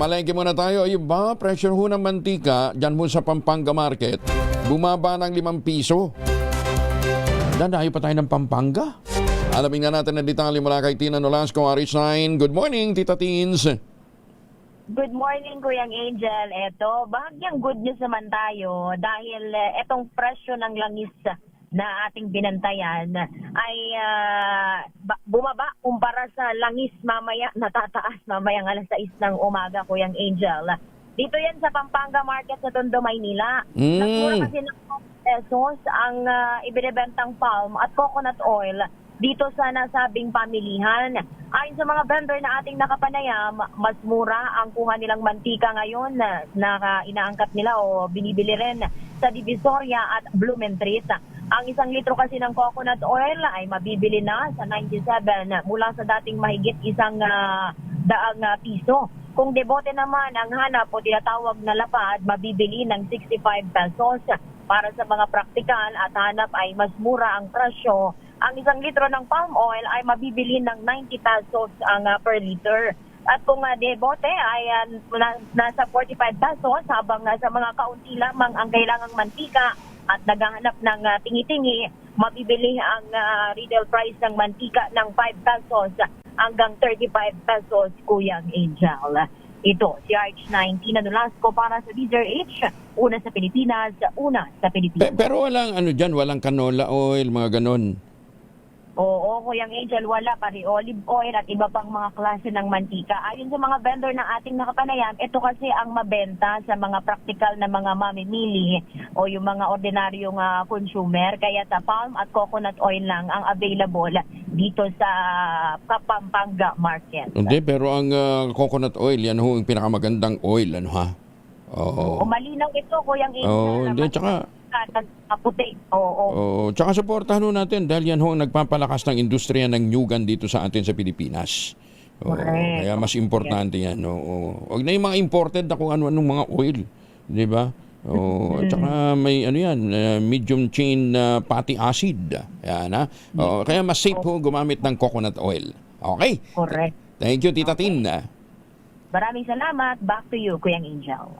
Mamalengke muna tayo. Ayun ba, pressure ho ng mantika dyan mo sa Pampanga Market, bumaba ng 5 piso. Dadayo pa tayo ng Pampanga. Alamin nga natin na detalye mula kay Tina Nolasco, RH9. Good morning, Tita Teens. Good morning, Kuyang Angel. Eto, bahagyang good news naman tayo dahil etong presyo ng langis na ating binantayan ay bumaba kumpara sa langis mamaya, natataas mamayang alas 6 ng umaga, Kuyang Angel. Dito yan sa Pampanga Market sa Tondo, Maynila. Nagmura kasi ng pesos ang ibinebentang palm at coconut oil dito sa nasabing pamilihan. Ayon sa mga vendor na ating nakapanayam, mas mura ang kuha nilang mantika ngayon na inaangkat nila o binibili rin sa Divisoria at Blumentritt. Ang 1 litro kasi ng coconut oil ay mabibili na sa 97 mula sa dating mahigit 100 piso. Kung debote naman ang hanap o tinatawag na lapad, mabibili ng 65 pesos. Para sa mga praktikal at hanap ay mas mura ang presyo. Ang 1 litro ng palm oil ay mabibili ng 90 pesos ang per liter. At kung debote ay nasa 45 pesos, habang sa mga kaunti lamang ang kailangang mantika at naghahanap ng tingi-tingi, mabibili ang retail price ng mantika ng 5 pesos hanggang 35 pesos, Kuyang Angel. Ito, si RH9, Tina Nolasco para sa DZRH, una sa Pilipinas, una sa Pilipinas. Pero walang dyan, walang canola oil, mga ganon. Oo, Kuyang Angel, wala pari olive oil at iba pang mga klase ng mantika. Ayon sa mga vendor na ating nakapanayam, ito kasi ang mabenta sa mga praktikal na mga mamimili o yung mga ordinaryong consumer. Kaya sa palm at coconut oil lang ang available dito sa Pampanga Market. Hindi, pero ang coconut oil, yan ho yung pinakamagandang oil, ano ha? Oo, malinaw ito, Kuyang Angel. Oo, hindi, tsaka puti. Oo. Tsaka suportahan ho natin dahil yan ho ang nagpapalakas ng industriya ng nyugan dito sa atin sa Pilipinas. Kaya mas importante yan. Huwag na yung mga imported na kung ano-anong mga oil. Di ba? Tsaka may medium chain fatty acid. Yan, ha? Kaya mas safe ho gumamit ng coconut oil. Okay? Correct. Thank you, Tita Tin. Maraming salamat. Back to you, Kuyang Angel.